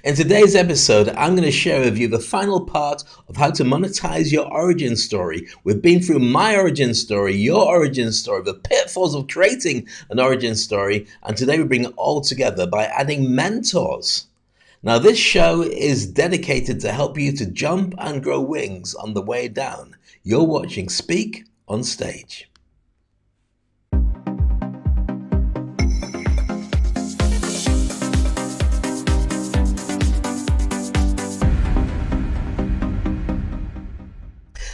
In today's episode, I'm going to share with you the final part of how to monetize your origin story. We've been through my origin story, your origin story, the pitfalls of creating an origin story, and today we bring it all together by adding mentors. Now, this show is dedicated to help you to jump and grow wings on the way down. You're watching Speak on Stage.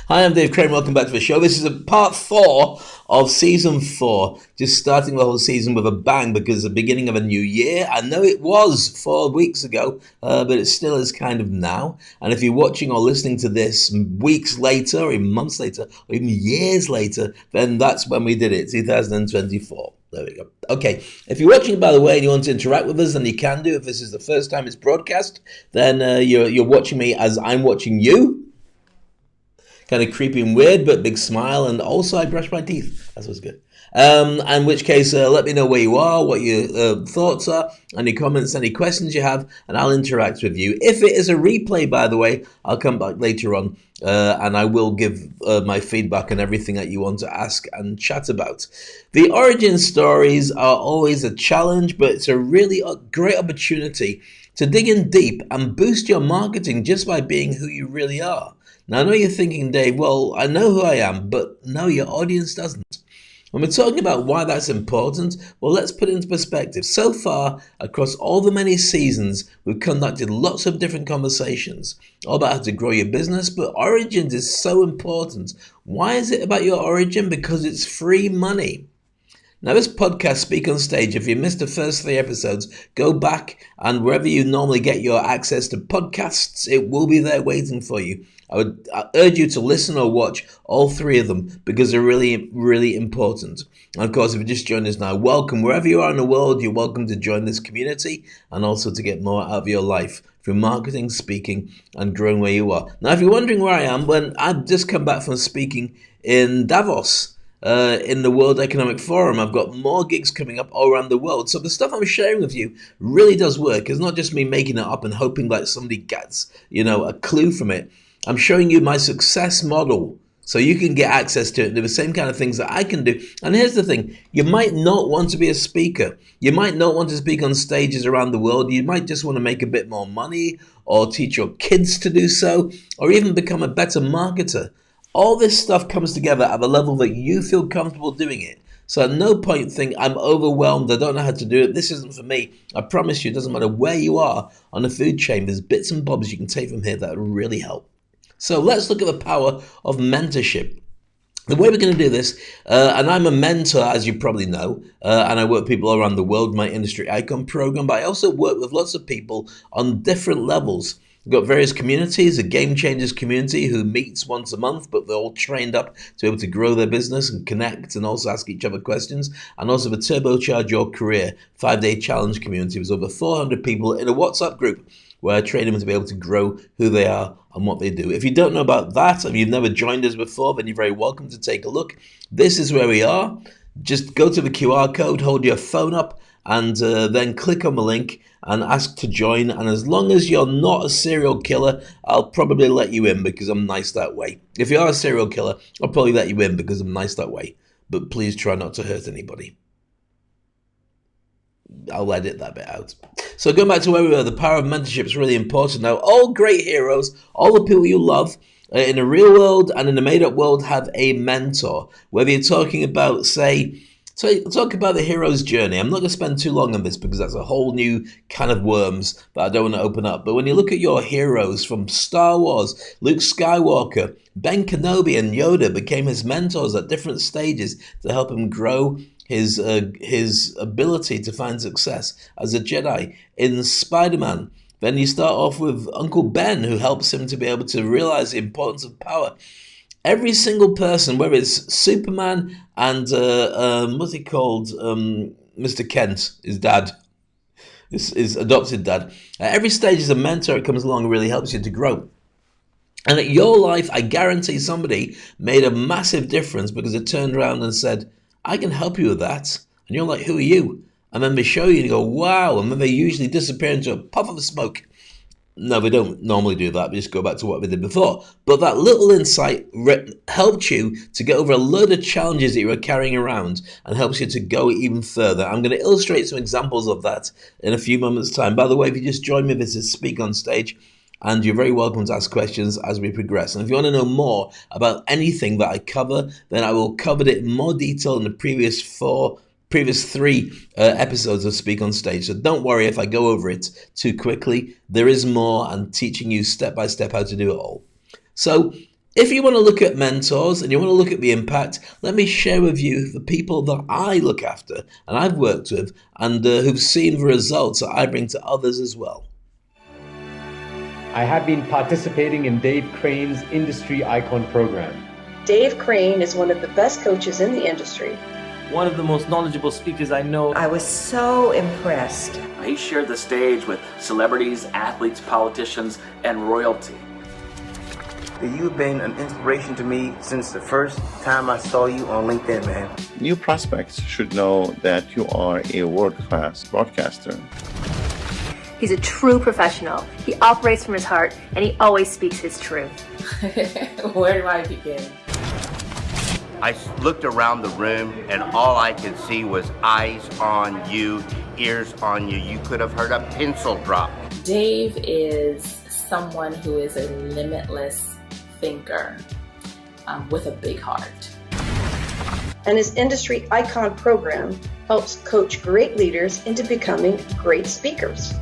Hi, I'm Dave Crane. Welcome back to the show. This is a part 4 of season 4. Just starting the whole season with a bang because it's the beginning of a new year. I know it was 4 weeks ago, but it still is kind of now. And if you're watching or listening to this weeks later, or even months later, or even years later, then that's when we did it, 2024. There we go. Okay, if you're watching, by the way, and you want to interact with us, then you can do. If this is the first time it's broadcast, then you're watching me as I'm watching you. Kind of creepy and weird, but big smile, and also I brush my teeth. That was good. In which case, let me know where you are, what your thoughts are, any comments, any questions you have, and I'll interact with you. If it is a replay, by the way, I'll come back later on, and I will give my feedback on everything that you want to ask and chat about. The origin stories are always a challenge, but it's a really great opportunity to dig in deep and boost your marketing just by being who you really are. Now, I know you're thinking, Dave, well, I know who I am, but no, your audience doesn't. When we're talking about why that's important, well, let's put it into perspective. So far, across all the many seasons, we've conducted lots of different conversations, all about how to grow your business, but origins is so important. Why is it about your origin? Because it's free money. Now, this podcast, Speak on Stage, if you missed the first 3 episodes, go back and wherever you normally get your access to podcasts, it will be there waiting for you. I urge you to listen or watch all 3 of them because they're really, really important. And of course, if you just joined us now, welcome. Wherever you are in the world, you're welcome to join this community and also to get more out of your life through marketing, speaking, and growing where you are. Now, if you're wondering where I am, well, I've just come back from speaking in Davos. In the World Economic Forum. I've got more gigs coming up all around the world. So the stuff I'm sharing with you really does work. It's not just me making it up and hoping like somebody gets, a clue from it. I'm showing you my success model so you can get access to it and do the same kind of things that I can do. And here's the thing. You might not want to be a speaker. You might not want to speak on stages around the world. You might just want to make a bit more money or teach your kids to do so or even become a better marketer. All this stuff comes together at the level that you feel comfortable doing it. So at no point think, I'm overwhelmed, I don't know how to do it, this isn't for me. I promise you, it doesn't matter where you are on the food chain, there's bits and bobs you can take from here that will really help. So let's look at the power of mentorship. The way we're going to do this, and I'm a mentor, as you probably know, and I work with people all around the world, my Industry Icon program, but I also work with lots of people on different levels. We've got various communities, a Game Changers community who meets once a month, but they're all trained up to be able to grow their business and connect and also ask each other questions. And also the Turbocharge Your Career 5-day challenge community with over 400 people in a WhatsApp group where I train them to be able to grow who they are and what they do. If you don't know about that, if you've never joined us before, then you're very welcome to take a look. This is where we are. Just go to the QR code, hold your phone up, and then click on the link and ask to join. And as long as you're not a serial killer, I'll probably let you in because I'm nice that way. If you are a serial killer, I'll probably let you in because I'm nice that way. But please try not to hurt anybody. I'll edit that bit out. So going back to where we were, the power of mentorship is really important. Now, all great heroes, all the people you love, in the real world and in the made-up world have a mentor. Whether you're talking about, talk about the hero's journey. I'm not going to spend too long on this because that's a whole new can of worms that I don't want to open up. But when you look at your heroes from Star Wars, Luke Skywalker, Ben Kenobi and Yoda became his mentors at different stages to help him grow his ability to find success as a Jedi. In Spider-Man, then you start off with Uncle Ben, who helps him to be able to realize the importance of power. Every single person, whether it's Superman and what's he called, Mr. Kent, his dad, his adopted dad. At every stage as a mentor, it comes along and really helps you to grow. And at your life, I guarantee somebody made a massive difference because it turned around and said, I can help you with that. And you're like, who are you? And then they show you and you go, wow. And then they usually disappear into a puff of smoke. No, we don't normally do that. We just go back to what we did before. But that little insight helped you to get over a load of challenges that you were carrying around and helps you to go even further. I'm going to illustrate some examples of that in a few moments' time. By the way, if you just joined me, this is Speak on Stage, and you're very welcome to ask questions as we progress. And if you want to know more about anything that I cover, then I will cover it in more detail in the previous three episodes of Speak on Stage. So don't worry if I go over it too quickly. There is more. I'm teaching you step by step how to do it all. So if you want to look at mentors and you want to look at the impact, let me share with you the people that I look after and I've worked with and who've seen the results that I bring to others as well. I have been participating in Dave Crane's Industry Icon program. Dave Crane is one of the best coaches in the industry. One of the most knowledgeable speakers I know. I was so impressed. He shared the stage with celebrities, athletes, politicians, and royalty. You've been an inspiration to me since the first time I saw you on LinkedIn, man. New prospects should know that you are a world-class broadcaster. He's a true professional. He operates from his heart, and he always speaks his truth. Where do I begin? I looked around the room, and all I could see was eyes on you, ears on you. You could have heard a pencil drop. Dave is someone who is a limitless thinker with a big heart. And his Industry Icon program helps coach great leaders into becoming great speakers.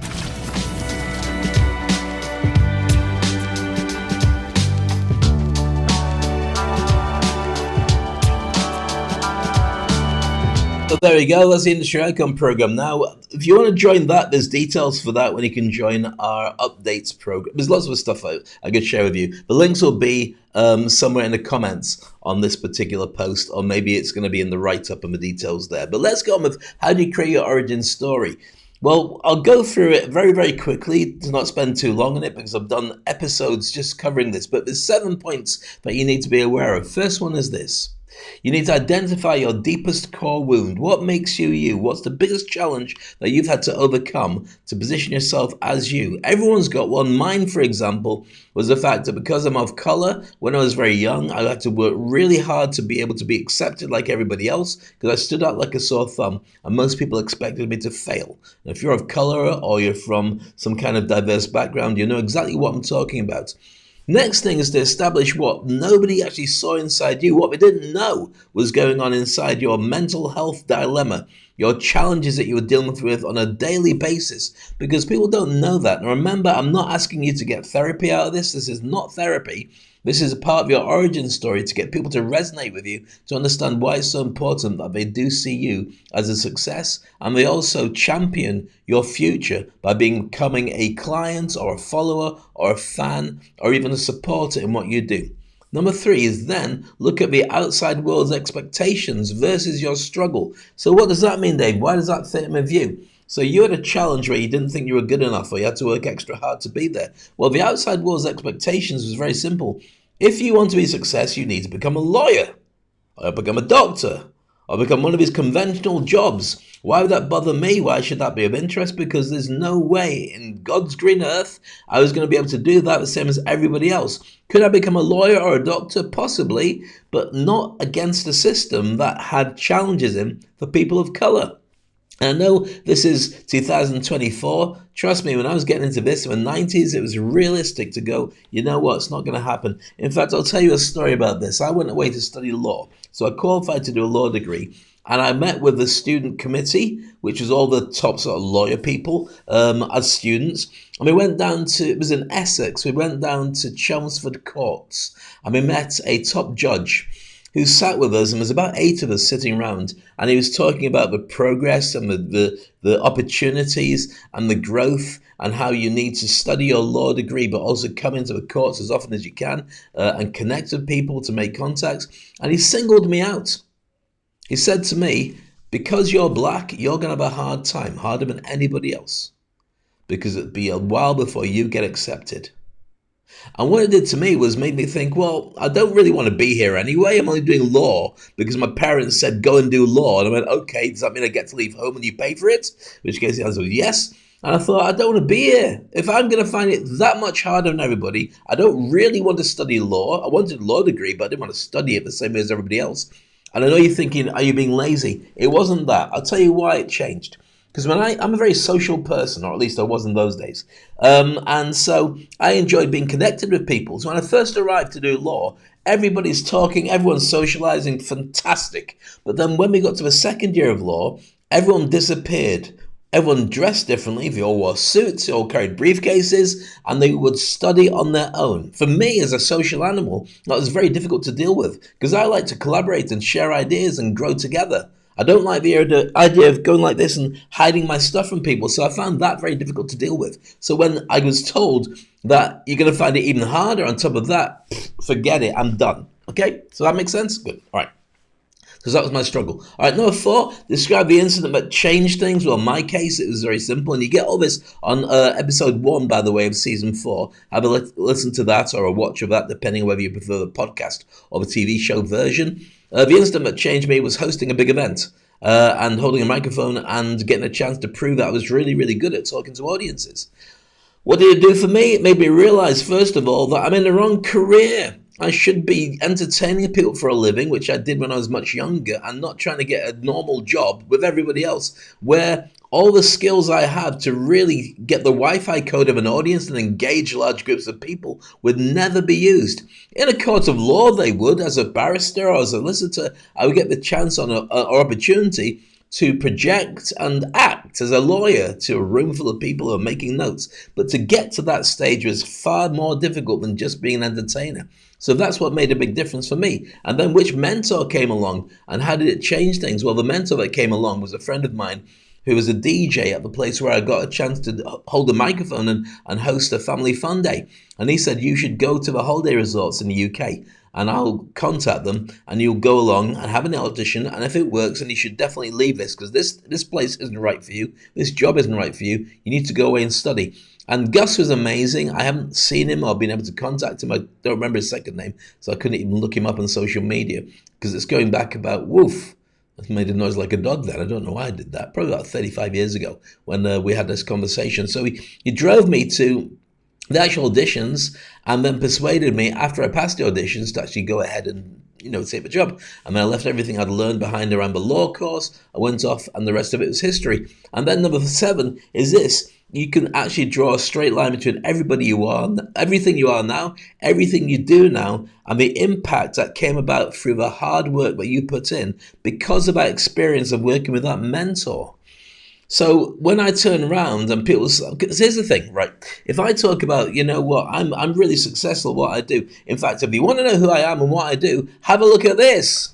So there you go, that's the Industry Icon program. Now, if you want to join that, there's details for that when you can join our updates program. There's lots of stuff I could share with you. The links will be somewhere in the comments on this particular post, or maybe it's going to be in the write-up and the details there. But let's go on with how do you create your origin story? Well, I'll go through it very, very quickly to not spend too long on it because I've done episodes just covering this. But there's 7 points that you need to be aware of. First one is this. You need to identify your deepest core wound. What makes you you? What's the biggest challenge that you've had to overcome to position yourself as you? Everyone's got one. Mine, for example, was the fact that because I'm of color, when I was very young, I had to work really hard to be able to be accepted like everybody else because I stood out like a sore thumb and most people expected me to fail. And if you're of color or you're from some kind of diverse background, you know exactly what I'm talking about. Next thing is to establish what nobody actually saw inside you, what they didn't know was going on inside your mental health dilemma, your challenges that you were dealing with on a daily basis, because people don't know that. And remember, I'm not asking you to get therapy out of this. This is not therapy. This is a part of your origin story to get people to resonate with you, to understand why it's so important that they do see you as a success, and they also champion your future by becoming a client or a follower or a fan or even a supporter in what you do. Number 3 is then look at the outside world's expectations versus your struggle. So what does that mean, Dave? Why does that fit in with you? So you had a challenge where you didn't think you were good enough or you had to work extra hard to be there. Well, the outside world's expectations was very simple. If you want to be a success, you need to become a lawyer or become a doctor or become one of his conventional jobs. Why would that bother me? Why should that be of interest? Because there's no way in God's green earth I was going to be able to do that the same as everybody else. Could I become a lawyer or a doctor? Possibly, but not against a system that had challenges in for people of color. And I know this is 2024. Trust me, when I was getting into this in the 90s, it was realistic to go, you know what, it's not going to happen. In fact, I'll tell you a story about this. I went away to study law. So I qualified to do a law degree. And I met with the student committee, which was all the top sort of lawyer people as students. And we went down to, it was in Essex, we went down to Chelmsford Courts. And we met a top judge who sat with us, and there's about 8 of us sitting around, and he was talking about the progress and the opportunities and the growth and how you need to study your law degree but also come into the courts as often as you can and connect with people to make contacts. And he singled me out. He said to me, because you're black, you're going to have a hard time, harder than anybody else, because it'll be a while before you get accepted. And what it did to me was made me think, well, I don't really want to be here anyway. I'm only doing law because my parents said, go and do law. And I went, okay, does that mean I get to leave home and you pay for it? In which case the answer was yes. And I thought, I don't want to be here. If I'm going to find it that much harder than everybody, I don't really want to study law. I wanted a law degree, but I didn't want to study it the same way as everybody else. And I know you're thinking, are you being lazy? It wasn't that. I'll tell you why it changed. Because I'm a very social person, or at least I was in those days. And so I enjoyed being connected with people. So when I first arrived to do law, everybody's talking, everyone's socializing, fantastic. But then when we got to the second year of law, everyone disappeared. Everyone dressed differently. They all wore suits, they all carried briefcases, and they would study on their own. For me, as a social animal, that was very difficult to deal with because I like to collaborate and share ideas and grow together. I don't like the idea of going like this and hiding my stuff from people, so I found that very difficult to deal with. So when I was told that you're going to find it even harder on top of that, forget it, I'm done. Okay, so that makes sense? Good, all right. Because that was my struggle. All right, number 4, describe the incident that changed things. Well, in my case, it was very simple. And you get all this on episode 1, by the way, of season 4. Have a listen to that or a watch of that, depending on whether you prefer the podcast or the TV show version. The incident that changed me was hosting a big event and holding a microphone and getting a chance to prove that I was really, really good at talking to audiences. What did it do for me? It made me realize, first of all, that I'm in the wrong career. I should be entertaining people for a living, which I did when I was much younger, and not trying to get a normal job with everybody else, where all the skills I have to really get the Wi-Fi code of an audience and engage large groups of people would never be used. In a court of law, they would. As a barrister or as a solicitor, I would get the chance or opportunity to project and act as a lawyer to a room full of people who are making notes. But to get to that stage was far more difficult than just being an entertainer. So that's what made a big difference for me. And then which mentor came along and how did it change things? Well, the mentor that came along was a friend of mine who was a DJ at the place where I got a chance to hold a microphone and host a family fun day. And he said, you should go to the holiday resorts in the UK and I'll contact them and you'll go along and have an audition. And if it works, then you should definitely leave this because this place isn't right for you. This job isn't right for you. You need to go away and study. And Gus was amazing. I haven't seen him or been able to contact him. I don't remember his second name, so I couldn't even look him up on social media because it's going back about, woof, I made a noise like a dog then. I don't know why I did that. Probably about 35 years ago when we had this conversation. So he drove me to the actual auditions and then persuaded me after I passed the auditions to actually go ahead and take the job. And then I left everything I'd learned behind around the law course. I went off and the rest of it was history. And then number 7 is this. You can actually draw a straight line between everybody you are, everything you are now, everything you do now, and the impact that came about through the hard work that you put in because of that experience of working with that mentor. So when I turn around and people, because here's the thing, right? If I talk about, I'm really successful at what I do. In fact, if you want to know who I am and what I do, have a look at this.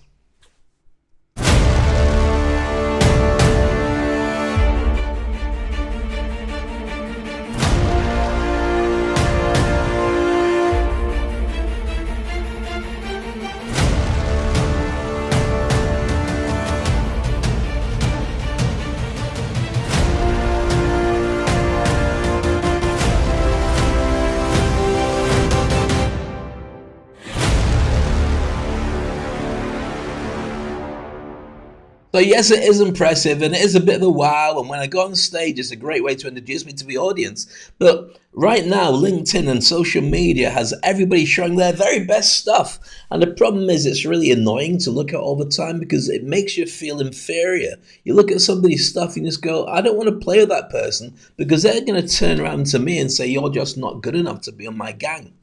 So yes, it is impressive and it is a bit of a wow. And when I go on stage, it's a great way to introduce me to the audience. But right now, LinkedIn and social media has everybody showing their very best stuff. And the problem is it's really annoying to look at all the time because it makes you feel inferior. You look at somebody's stuff and you just go, I don't want to play with that person because they're going to turn around to me and say, you're just not good enough to be on my gang.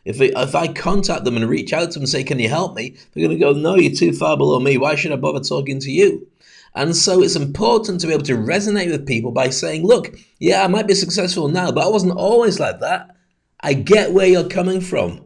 If I contact them and reach out to them and say, can you help me? They're going to go, no, you're too far below me. Why should I bother talking to you? And so it's important to be able to resonate with people by saying, look, yeah, I might be successful now, but I wasn't always like that. I get where you're coming from.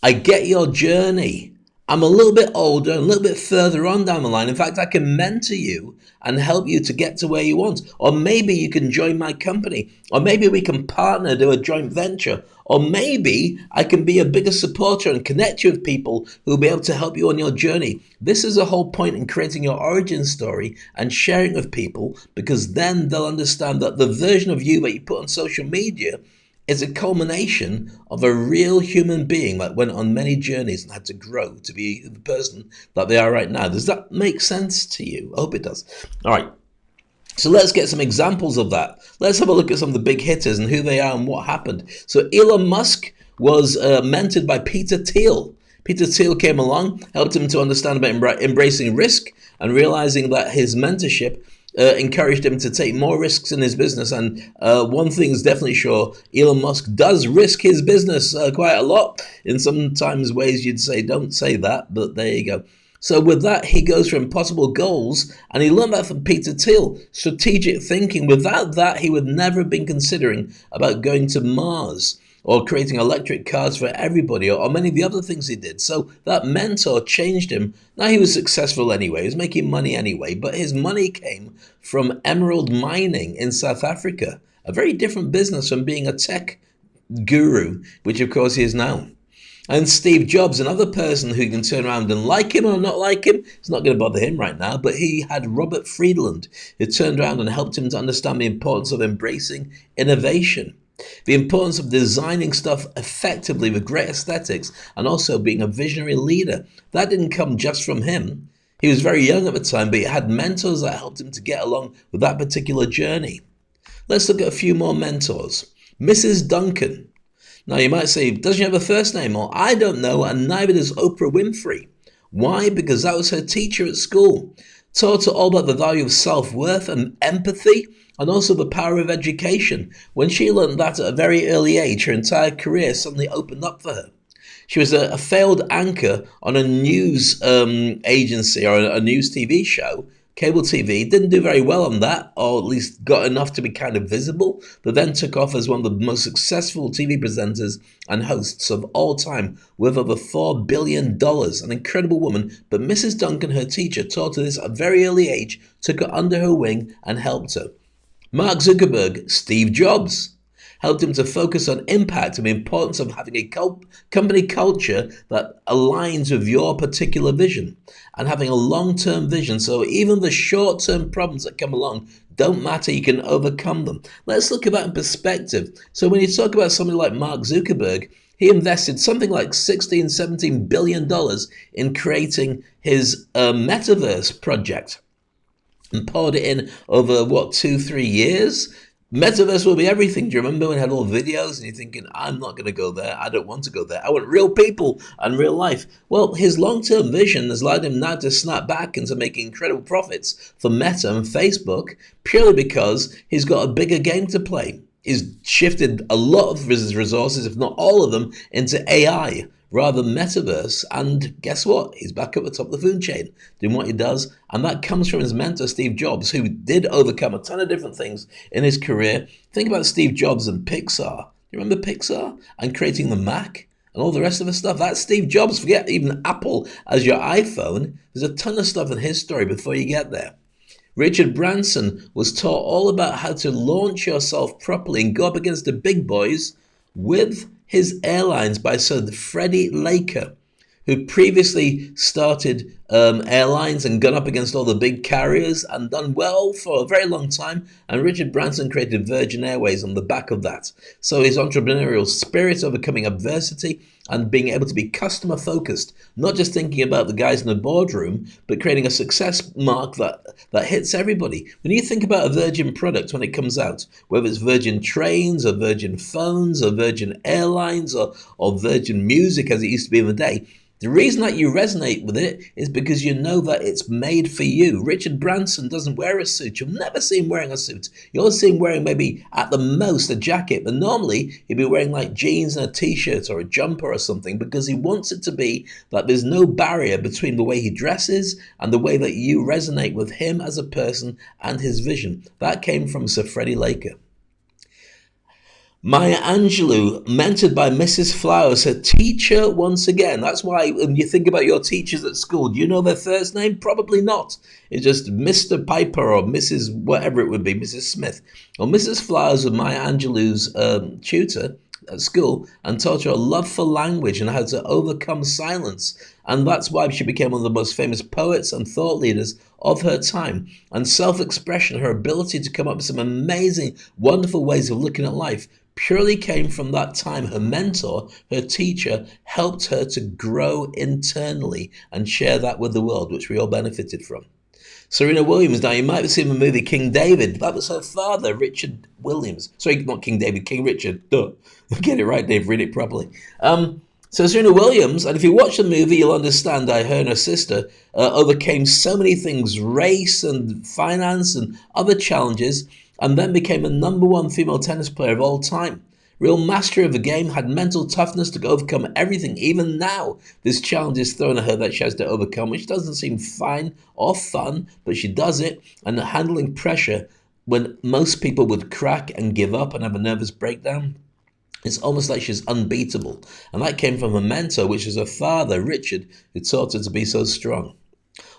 I get your journey. I'm a little bit older, a little bit further on down the line. In fact, I can mentor you and help you to get to where you want. Or maybe you can join my company. Or maybe we can partner, do a joint venture. Or maybe I can be a bigger supporter and connect you with people who will be able to help you on your journey. This is the whole point in creating your origin story and sharing with people, because then they'll understand that the version of you that you put on social media is a culmination of a real human being that went on many journeys and had to grow to be the person that they are right now. Does that make sense to you? I hope it does. All right. So let's get some examples of that. Let's have a look at some of the big hitters and who they are and what happened. So Elon Musk was mentored by Peter Thiel. Peter Thiel came along, helped him to understand about embracing risk and realizing that his mentorship encouraged him to take more risks in his business. And one thing is definitely sure, Elon Musk does risk his business quite a lot. In sometimes ways you'd say, don't say that, but there you go. So with that, he goes for impossible goals, and he learned that from Peter Thiel. Strategic thinking. Without that, he would never have been considering about going to Mars or creating electric cars for everybody, or many of the other things he did. So that mentor changed him. Now he was successful anyway, he was making money anyway, but his money came from emerald mining in South Africa, a very different business from being a tech guru, which of course he is now. And Steve Jobs, another person who can turn around and like him or not like him, it's not going to bother him right now, but he had Robert Friedland, who turned around and helped him to understand the importance of embracing innovation, the importance of designing stuff effectively with great aesthetics, and also being a visionary leader. That didn't come just from him. He was very young at the time, but he had mentors that helped him to get along with that particular journey. Let's look at a few more mentors. Mrs. Duncan. Now you might say, does she have a first name? Well, I don't know, and neither does Oprah Winfrey. Why? Because that was her teacher at school. Taught her all about the value of self-worth and empathy, and also the power of education. When she learned that at a very early age, her entire career suddenly opened up for her. She was a failed anchor on a news agency or a news TV show, cable TV, didn't do very well on that, or at least got enough to be kind of visible, but then took off as one of the most successful TV presenters and hosts of all time, with over $4 billion. An incredible woman, but Mrs. Duncan, her teacher, taught her this at a very early age, took her under her wing and helped her. Mark Zuckerberg, Steve Jobs, helped him to focus on impact and the importance of having a company culture that aligns with your particular vision and having a long-term vision. So even the short-term problems that come along don't matter, you can overcome them. Let's look at that in perspective. So when you talk about somebody like Mark Zuckerberg, he invested something like $16-17 billion in creating his metaverse project and poured it in over, 2-3 years? Metaverse will be everything. Do you remember when we had all videos and you're thinking, I'm not going to go there. I don't want to go there. I want real people and real life. Well, his long-term vision has allowed him now to snap back into making incredible profits for Meta and Facebook purely because he's got a bigger game to play. He's shifted a lot of his resources, if not all of them, into AI rather than metaverse. And guess what? He's back at the top of the food chain doing what he does. And that comes from his mentor, Steve Jobs, who did overcome a ton of different things in his career. Think about Steve Jobs and Pixar. You remember Pixar? And creating the Mac and all the rest of the stuff. That's Steve Jobs. Forget even Apple as your iPhone. There's a ton of stuff in his story before you get there. Richard Branson was taught all about how to launch yourself properly and go up against the big boys with his airlines by Sir Freddie Laker, who previously started airlines and gone up against all the big carriers and done well for a very long time. And Richard Branson created Virgin Airways on the back of that. So his entrepreneurial spirit, overcoming adversity and being able to be customer focused, not just thinking about the guys in the boardroom, but creating a success mark that hits everybody. When you think about a Virgin product when it comes out, whether it's Virgin Trains or Virgin Phones or Virgin Airlines or Virgin Music as it used to be in the day, the reason that you resonate with it is because you know that it's made for you. Richard Branson doesn't wear a suit. You'll never see him wearing a suit. You'll see him wearing maybe at the most a jacket, but normally he'd be wearing like jeans and a t-shirt or a jumper or something because he wants it to be that there's no barrier between the way he dresses and the way that you resonate with him as a person and his vision. That came from Sir Freddie Laker. Maya Angelou, mentored by Mrs. Flowers, her teacher once again. That's why when you think about your teachers at school, do you know their first name? Probably not. It's just Mr. Piper or Mrs. whatever it would be, Mrs. Smith. Well, Mrs. Flowers was Maya Angelou's tutor at school and taught her a love for language and how to overcome silence. And that's why she became one of the most famous poets and thought leaders of her time. And self-expression, her ability to come up with some amazing, wonderful ways of looking at life, purely came from that time. Her mentor, her teacher, helped her to grow internally and share that with the world, which we all benefited from. Serena Williams, now you might have seen the movie King David. That was her father, Richard Williams. Sorry, not King David, King Richard. Duh. Get it right, Dave, read it properly. So Serena Williams, and if you watch the movie, you'll understand how her and her sister overcame so many things, race and finance and other challenges, and then became the #1 female tennis player of all time. Real mastery of the game, had mental toughness to overcome everything. Even now, this challenge is thrown at her that she has to overcome, which doesn't seem fine or fun, but she does it, and handling pressure when most people would crack and give up and have a nervous breakdown. It's almost like she's unbeatable. And that came from her mentor, which is her father, Richard, who taught her to be so strong.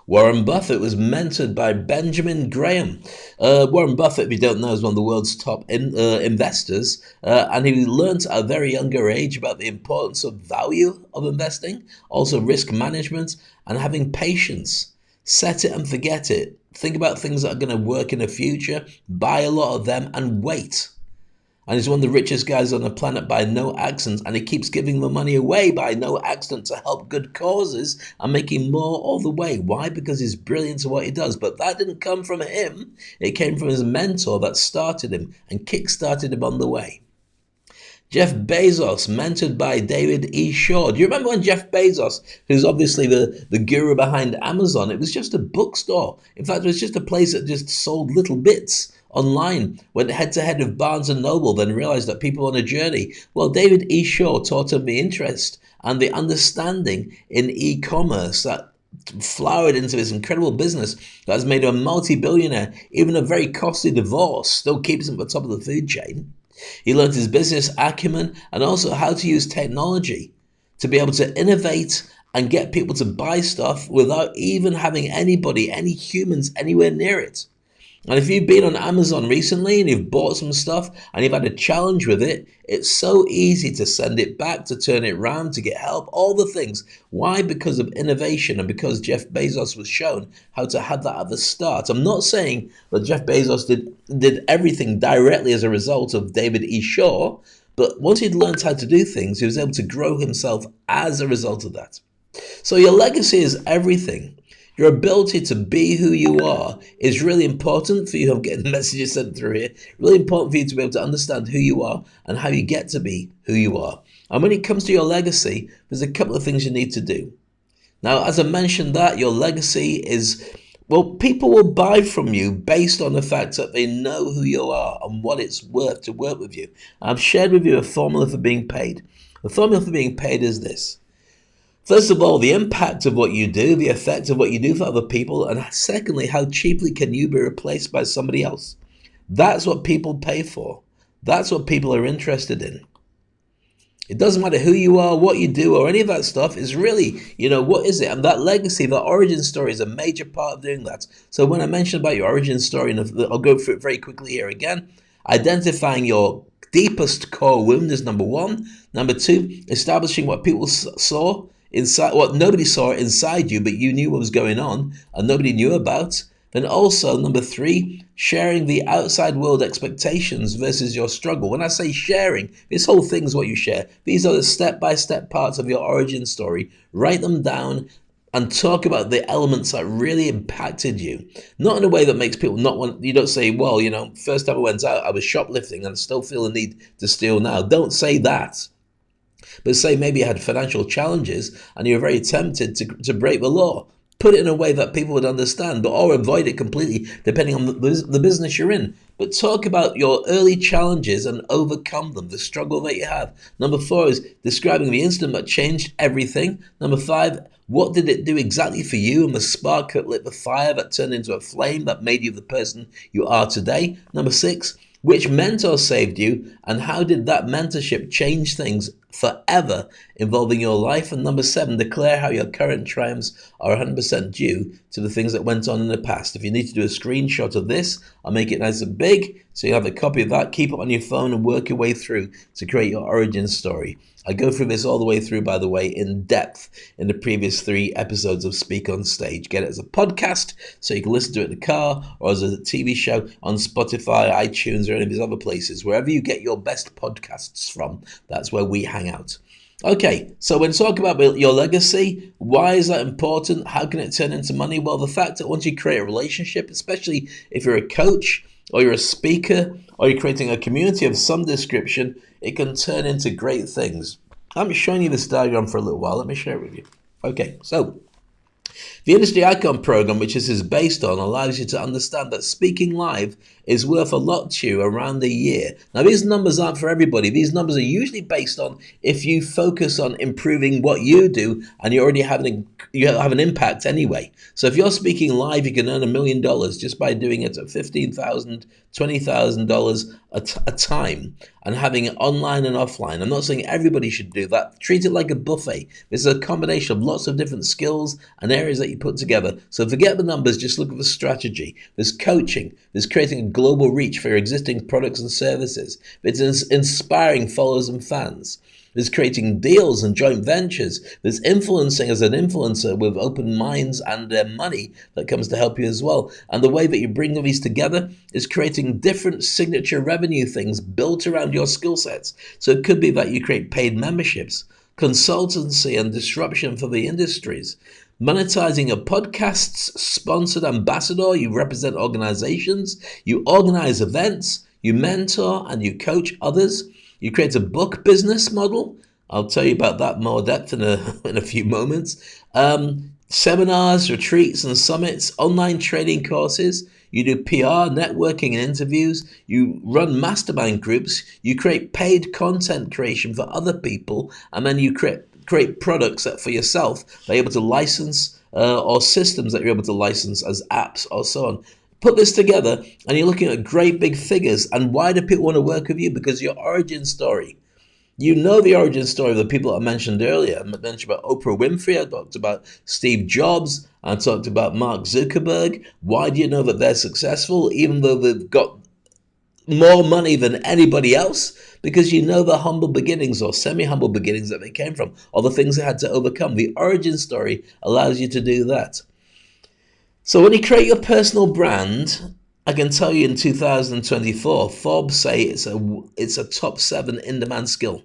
Warren Buffett was mentored by Benjamin Graham. Warren Buffett, if you don't know, is one of the world's top investors. And he learned at a very younger age about the importance of value of investing, also risk management, and having patience. Set it and forget it. Think about things that are going to work in the future, buy a lot of them, and wait. And he's one of the richest guys on the planet by no accident, and he keeps giving the money away by no accident to help good causes and making more all the way. Why? Because he's brilliant at what he does. But that didn't come from him. It came from his mentor that started him and kick-started him on the way. Jeff Bezos, mentored by David E. Shaw. Do you remember when Jeff Bezos, who's obviously the guru behind Amazon, it was just a bookstore. In fact, it was just a place that just sold little bits online, went head-to-head with Barnes & Noble, then realized that people on a journey. Well, David E. Shaw taught him the interest and the understanding in e-commerce that flowered into this incredible business that has made him a multi-billionaire. Even a very costly divorce still keeps him at the top of the food chain. He learned his business acumen and also how to use technology to be able to innovate and get people to buy stuff without even having anybody, any humans anywhere near it. And if you've been on Amazon recently and you've bought some stuff and you've had a challenge with it, it's so easy to send it back, to turn it around, to get help, all the things. Why? Because of innovation and because Jeff Bezos was shown how to have that at the start. I'm not saying that Jeff Bezos did everything directly as a result of David E. Shaw, but once he'd learned how to do things, he was able to grow himself as a result of that. So your legacy is everything. Your ability to be who you are is really important for you. I'm getting messages sent through here. Really important for you to be able to understand who you are and how you get to be who you are. And when it comes to your legacy, there's a couple of things you need to do. Now, as I mentioned that, your legacy is, well, people will buy from you based on the fact that they know who you are and what it's worth to work with you. I've shared with you a formula for being paid. The formula for being paid is this. First of all, the impact of what you do, the effect of what you do for other people, and secondly, how cheaply can you be replaced by somebody else? That's what people pay for. That's what people are interested in. It doesn't matter who you are, what you do, or any of that stuff. Is really, what is it? And that legacy, that origin story is a major part of doing that. So when I mentioned about your origin story, and I'll go through it very quickly here again, identifying your deepest core wound is number one. Number two, establishing what people saw inside, what nobody saw inside you, but you knew what was going on and nobody knew about. Then also, number three, sharing the outside world expectations versus your struggle. When I say sharing, this whole thing is what you share. These are the step-by-step parts of your origin story. Write them down and talk about the elements that really impacted you. Not in a way that makes people not want, you don't say, well, first time I went out, I was shoplifting and I still feel the need to steal now. Don't say that. But say maybe you had financial challenges and you're very tempted to break the law. Put it in a way that people would understand, or avoid it completely, depending on the business you're in. But talk about your early challenges and overcome them, the struggle that you have. Number four is describing the incident that changed everything. Number five, what did it do exactly for you, and the spark that lit the fire that turned into a flame that made you the person you are today. Number six, which mentor saved you, and how did that mentorship change things forever involving your life? And number seven, declare how your current triumphs are 100% due to the things that went on in the past. If you need to do a screenshot of this, I'll make it nice and big so you have a copy of that. Keep it on your phone and work your way through to create your origin story. I go through this all the way through, by the way, in depth in the previous 3 episodes of Speak on Stage. Get it as a podcast so you can listen to it in the car, or as a TV show on Spotify, iTunes, or any of these other places. Wherever you get your best podcasts from, that's where we hang out. Okay, so when talking about your legacy, why is that important? How can it turn into money? Well, the fact that once you create a relationship, especially if you're a coach or you're a speaker or you're creating a community of some description, it can turn into great things. I'm showing you this diagram for a little while. Let me share it with you. Okay, so the Industry Icon program, which this is based on, allows you to understand that speaking live is worth a lot to you around the year. Now, these numbers aren't for everybody. These numbers are usually based on if you focus on improving what you do and you already have an impact anyway. So if you're speaking live, you can earn $1 million just by doing it at $15,000, $20,000 a time and having it online and offline. I'm not saying everybody should do that. Treat it like a buffet. This is a combination of lots of different skills and areas that you put together. So forget the numbers, just look at the strategy. There's coaching, there's creating a global reach for your existing products and services. There's inspiring followers and fans. There's creating deals and joint ventures. There's influencing as an influencer with open minds and money that comes to help you as well. And the way that you bring these together is creating different signature revenue things built around your skill sets. So it could be that you create paid memberships, consultancy and disruption for the industries, monetizing your podcasts, sponsored ambassador, you represent organizations, you organize events, you mentor and you coach others. You create a book business model. I'll tell you about that more depth in a few moments. Seminars, retreats and summits, online training courses. You do PR, networking and interviews. You run mastermind groups. You create paid content creation for other people. And then you create products that for yourself that you're able to license or systems that you're able to license as apps or so on. Put this together and you're looking at great big figures. And why do people want to work with you? Because your origin story. You know the origin story of the people I mentioned earlier. I mentioned about Oprah Winfrey. I talked about Steve Jobs. I talked about Mark Zuckerberg. Why do you know that they're successful even though they've got more money than anybody else? Because you know the humble beginnings or semi-humble beginnings that they came from or the things they had to overcome. The origin story allows you to do that. So when you create your personal brand, I can tell you in 2024, Forbes say it's a top 7 in-demand skill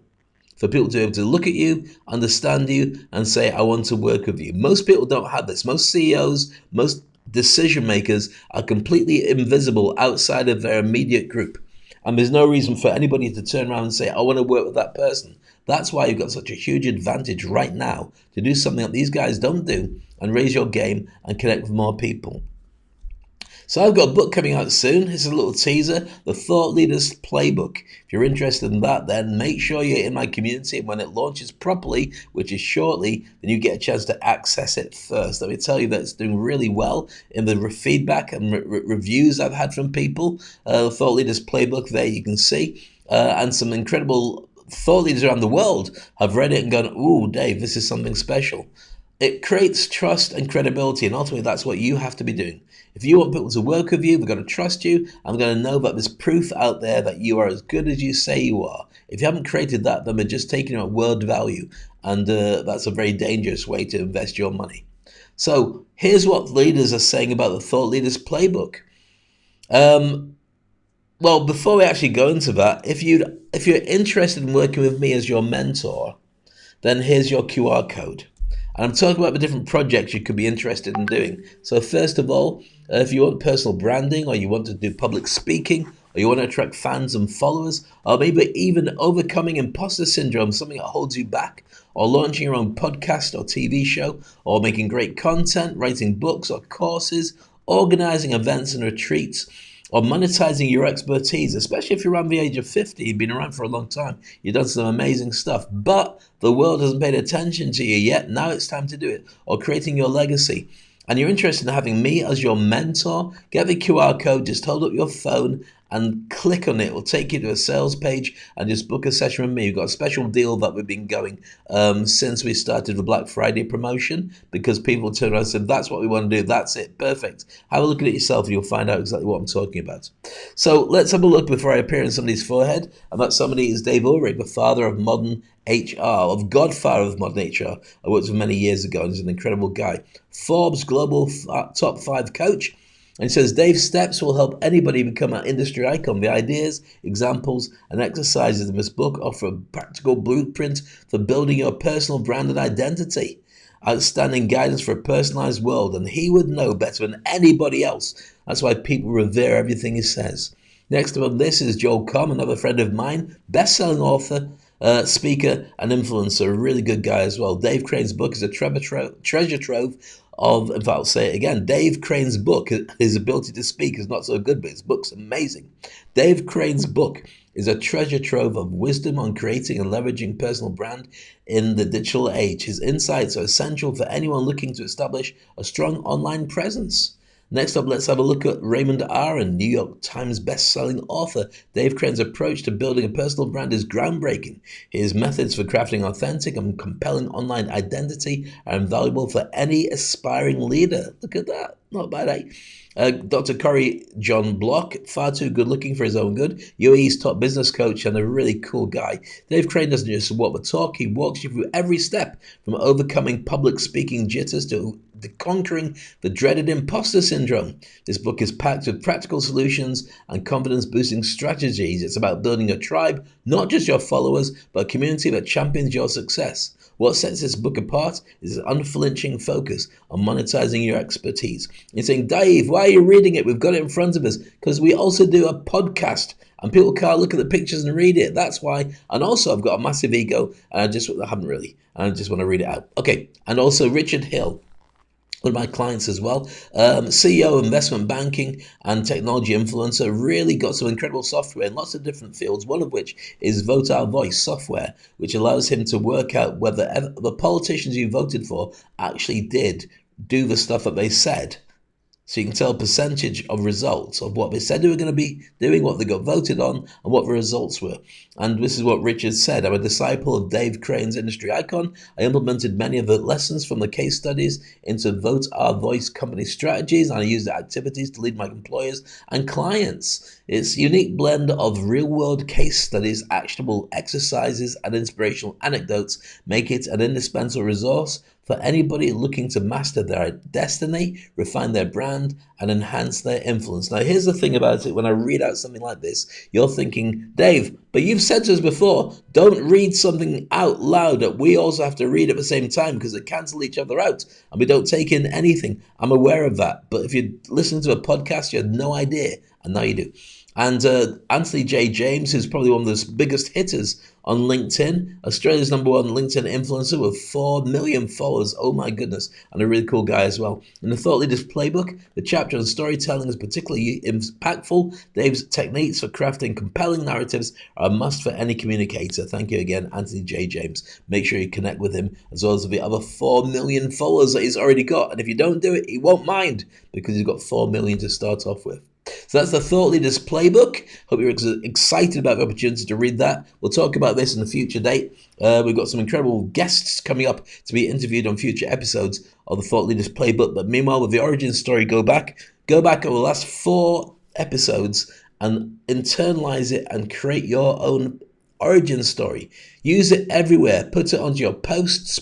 for people to be able to look at you, understand you, and say, I want to work with you. Most people don't have this. Most CEOs, most decision makers are completely invisible outside of their immediate group. And there's no reason for anybody to turn around and say, I want to work with that person. That's why you've got such a huge advantage right now to do something that these guys don't do and raise your game and connect with more people. So I've got a book coming out soon. It's a little teaser, The Thought Leaders Playbook. If you're interested in that, then make sure you're in my community. And when it launches properly, which is shortly, then you get a chance to access it first. Let me tell you that it's doing really well in the feedback and reviews I've had from people. The Thought Leaders Playbook there you can see. And some incredible thought leaders around the world have read it and gone, ooh, Dave, this is something special. It creates trust and credibility, and ultimately that's what you have to be doing. If you want people to work with you, they've got to trust you, and they're going to know that there's proof out there that you are as good as you say you are. If you haven't created that, then they're just taking you at word value, and that's a very dangerous way to invest your money. So here's what leaders are saying about the Thought Leaders Playbook. Well, before we actually go into that, if you're interested in working with me as your mentor, then here's your QR code. And I'm talking about the different projects you could be interested in doing. So first of all, if you want personal branding, or you want to do public speaking, or you want to attract fans and followers, or maybe even overcoming imposter syndrome, something that holds you back, or launching your own podcast or TV show, or making great content, writing books or courses, organizing events and retreats, or monetizing your expertise, especially if you're around the age of 50, you've been around for a long time, you've done some amazing stuff, but the world hasn't paid attention to you yet, now it's time to do it, or creating your legacy. And you're interested in having me as your mentor, get the QR code, just hold up your phone and click on it. It will take you to a sales page and just book a session with me. We've got a special deal that we've been going since we started the Black Friday promotion, because people turned around and said, that's what we want to do. That's it. Perfect. Have a look at it yourself and you'll find out exactly what I'm talking about. So let's have a look before I appear in somebody's forehead. And that somebody is Dave Ulrich, the father of modern HR, of godfather of modern HR. I worked with him many years ago and he's an incredible guy. Forbes Global Top 5 Coach. And he says, Dave's steps will help anybody become an industry icon. The ideas, examples, and exercises in this book offer a practical blueprint for building your personal brand and identity. Outstanding guidance for a personalized world, and he would know better than anybody else. That's why people revere everything he says. Next up on this is Joel Comm, another friend of mine, best-selling author, speaker, and influencer, a really good guy as well. Dave Crane's book is a treasure trove of, in fact, I'll say it again, Dave Crane's book, his ability to speak is not so good, but his book's amazing. Dave Crane's book is a treasure trove of wisdom on creating and leveraging personal brand in the digital age. His insights are essential for anyone looking to establish a strong online presence. Next up, let's have a look at Raymond Aron, New York Times best-selling author. Dave Crane's approach to building a personal brand is groundbreaking. His methods for crafting authentic and compelling online identity are invaluable for any aspiring leader. Look at that. Not bad, eh? Dr. Corey John Block, far too good looking for his own good, UAE's top business coach and a really cool guy. Dave Crane doesn't just walk the talk, he walks you through every step, from overcoming public speaking jitters to conquering the dreaded imposter syndrome. This book is packed with practical solutions and confidence-boosting strategies. It's about building a tribe, not just your followers, but a community that champions your success. What sets this book apart is its unflinching focus on monetizing your expertise. You're saying, Dave, why are you reading it? We've got it in front of us. Because we also do a podcast and people can't look at the pictures and read it. That's why. And also, I've got a massive ego and I just want to read it out. Okay. And also Richard Hill, one of my clients as well, CEO of investment banking and technology influencer, really got some incredible software in lots of different fields, one of which is Vote Our Voice software, which allows him to work out whether the politicians you voted for actually did do the stuff that they said. So you can tell a percentage of results of what they said they were going to be doing, what they got voted on, and what the results were. And this is what Richard said. I'm a disciple of Dave Crane's industry icon. I implemented many of the lessons from the case studies into Vote Our Voice company strategies, and I use the activities to lead my employers and clients. Its unique blend of real-world case studies, actionable exercises, and inspirational anecdotes make it an indispensable resource for anybody looking to master their destiny, refine their brand, and enhance their influence. Now, here's the thing about it. When I read out something like this, you're thinking, Dave, but you've said to us before, don't read something out loud that we also have to read at the same time because they cancel each other out and we don't take in anything. I'm aware of that. But if you listen to a podcast, you had no idea, and now you do. And Anthony J. James, who's probably one of the biggest hitters on LinkedIn, Australia's #1 LinkedIn influencer with 4 million followers. Oh my goodness. And a really cool guy as well. In the Thought Leaders Playbook, the chapter on storytelling is particularly impactful. Dave's techniques for crafting compelling narratives are a must for any communicator. Thank you again, Anthony J. James. Make sure you connect with him as well as the other 4 million followers that he's already got. And if you don't do it, he won't mind because he's got 4 million to start off with. So that's the Thought Leaders Playbook. Hope you're excited about the opportunity to read that. We'll talk about this in a future date. We've got some incredible guests coming up to be interviewed on future episodes of the Thought Leaders Playbook. But meanwhile, with the origin story, go back over the last 4 episodes and internalize it and create your own origin story. Use it everywhere. Put it onto your posts.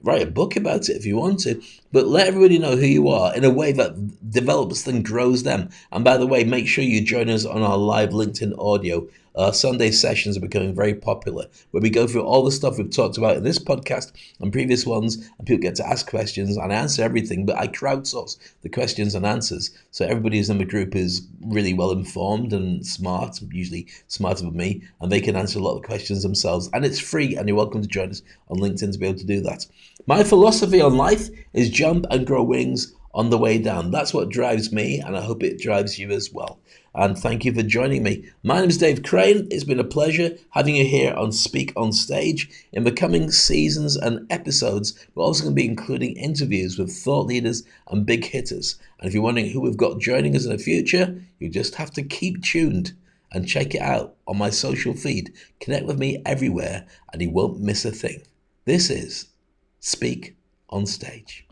Write a book about it if you want to, but let everybody know who you are in a way that develops and grows them. And by the way, make sure you join us on our live LinkedIn audio. Sunday sessions are becoming very popular, where we go through all the stuff we've talked about in this podcast and previous ones, and people get to ask questions, and I answer everything, but I crowdsource the questions and answers. So everybody who's in the group is really well informed and smart, usually smarter than me, and they can answer a lot of questions themselves. And it's free, and you're welcome to join us on LinkedIn to be able to do that. My philosophy on life is jump and grow wings on the way down. That's what drives me, and I hope it drives you as well. And thank you for joining me. My name is Dave Crane. It's been a pleasure having you here on Speak on Stage. In the coming seasons and episodes, we're also going to be including interviews with thought leaders and big hitters. And if you're wondering who we've got joining us in the future, you just have to keep tuned and check it out on my social feed. Connect with me everywhere, and you won't miss a thing. This is Speak on Stage.